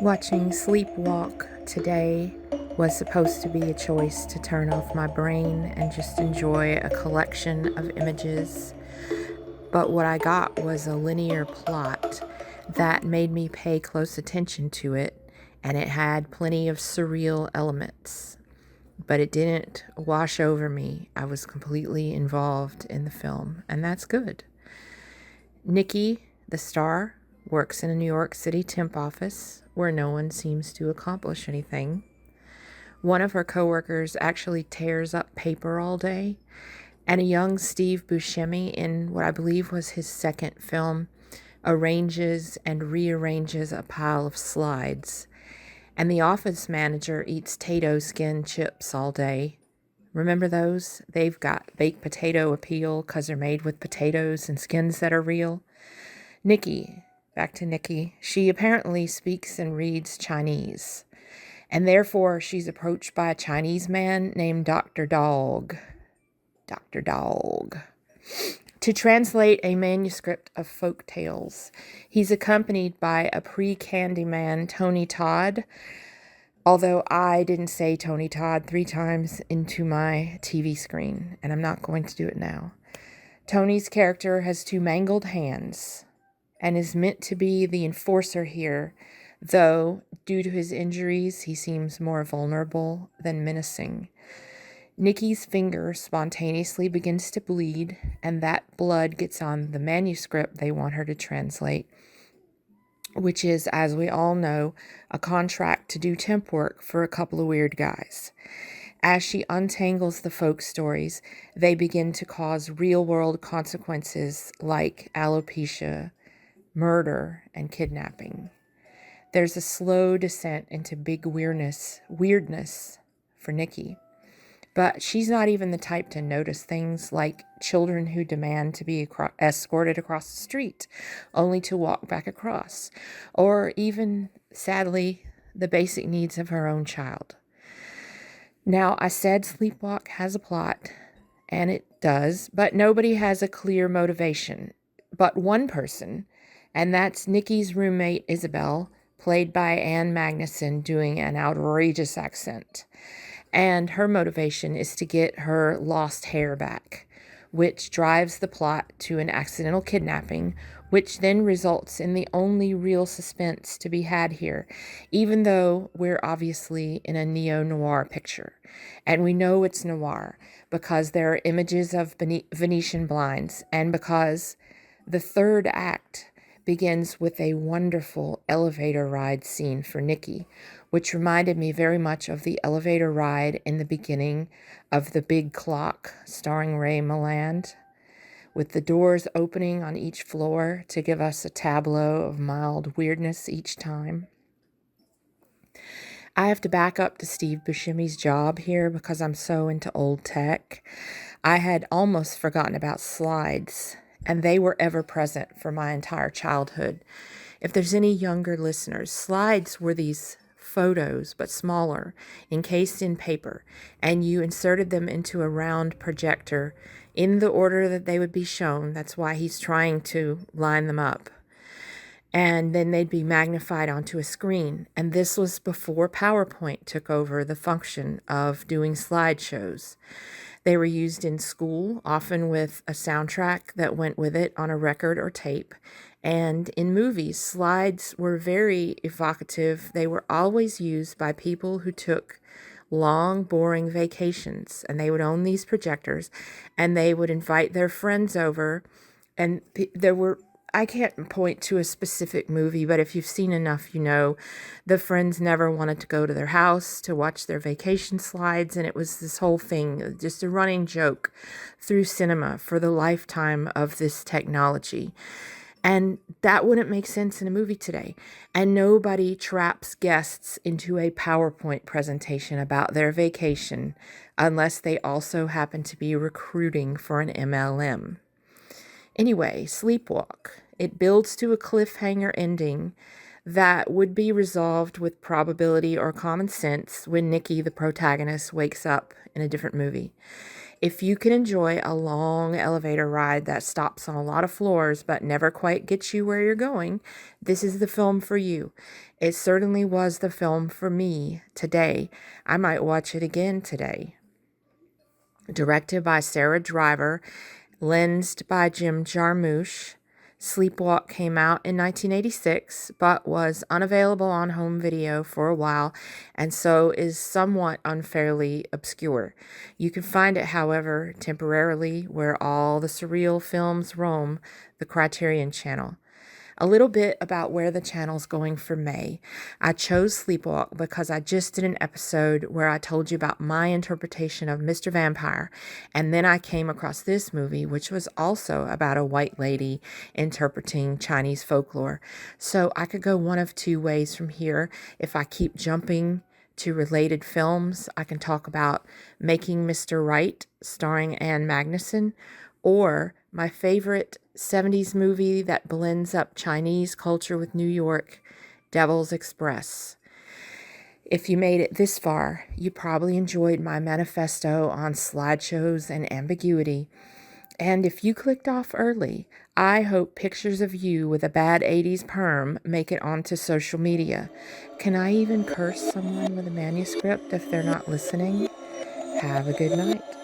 Watching Sleepwalk today was supposed to be a choice to turn off my brain and just enjoy a collection of images. But what I got was a linear plot that made me pay close attention to it, and it had plenty of surreal elements. But it didn't wash over me. I was completely involved in the film, and that's good. Nicky, the star, works in a New York City temp office where no one seems to accomplish anything. One of her coworkers actually tears up paper all day, and a young Steve Buscemi, in what I believe was his second film, arranges and rearranges a pile of slides. And the office manager eats Tayto skin chips all day. Remember those? They've got baked potato appeal because they're made with potatoes and skins that are real. Nicky, back to Nicky, she apparently speaks and reads Chinese. And therefore, she's approached by a Chinese man named Dr. Dog. Dr. Dog. To translate a manuscript of folk tales. He's accompanied by a pre-Candyman, Tony Todd, although I didn't say Tony Todd 3 times into my TV screen, and I'm not going to do it now. Tony's character has 2 mangled hands and is meant to be the enforcer here, though, due to his injuries, he seems more vulnerable than menacing. Nicky's finger spontaneously begins to bleed, and that blood gets on the manuscript they want her to translate, which is, as we all know, a contract to do temp work for a couple of weird guys. As she untangles the folk stories, they begin to cause real-world consequences like alopecia, murder, and kidnapping. There's a slow descent into big weirdness for Nicky. But she's not even the type to notice things like children who demand to be escorted across the street, only to walk back across, or even, sadly, the basic needs of her own child. Now, I said Sleepwalk has a plot, and it does, but nobody has a clear motivation. But one person, and that's Nicky's roommate, Isabel, played by Anne Magnuson, doing an outrageous accent. And her motivation is to get her lost hair back, which drives the plot to an accidental kidnapping, which then results in the only real suspense to be had here, even though we're obviously in a neo-noir picture. And we know it's noir because there are images of Venetian blinds, and because the third act begins with a wonderful elevator ride scene for Nicky, which reminded me very much of the elevator ride in the beginning of The Big Clock, starring Ray Milland, with the doors opening on each floor to give us a tableau of mild weirdness each time. I have to back up to Steve Buscemi's job here because I'm so into old tech. I had almost forgotten about slides, and they were ever present for my entire childhood. If there's any younger listeners, slides were these photos, but smaller, encased in paper, and you inserted them into a round projector in the order that they would be shown. That's why he's trying to line them up. And then they'd be magnified onto a screen. And this was before PowerPoint took over the function of doing slideshows. They were used in school, often with a soundtrack that went with it on a record or tape. And in movies, slides were very evocative. They were always used by people who took long, boring vacations, and they would own these projectors, and they would invite their friends over. And I can't point to a specific movie, but if you've seen enough, you know, the friends never wanted to go to their house to watch their vacation slides, and it was this whole thing, just a running joke through cinema for the lifetime of this technology. And that wouldn't make sense in a movie today. And nobody traps guests into a PowerPoint presentation about their vacation unless they also happen to be recruiting for an MLM. Anyway, Sleepwalk. It builds to a cliffhanger ending that would be resolved with probability or common sense when Nicky, the protagonist, wakes up in a different movie. If you can enjoy a long elevator ride that stops on a lot of floors but never quite gets you where you're going, this is the film for you. It certainly was the film for me today. I might watch it again today. Directed by Sara, lensed by Jim Jarmusch. Sleepwalk came out in 1986, but was unavailable on home video for a while, and so is somewhat unfairly obscure. You can find it, however, temporarily where all the surreal films roam, the Criterion Channel. A little bit about where the channel's going for May. I chose Sleepwalk because I just did an episode where I told you about my interpretation of Mr. Vampire, and then I came across this movie, which was also about a white lady interpreting Chinese folklore. So I could go one of two ways from here. If I keep jumping to related films, I can talk about Making Mr. Right, starring Anne Magnuson, or my favorite 70s movie that blends up Chinese culture with New York, Devil's Express. If you made it this far, you probably enjoyed my manifesto on slideshows and ambiguity. And if you clicked off early, I hope pictures of you with a bad 80s perm make it onto social media. Can I even curse someone with a manuscript if they're not listening? Have a good night.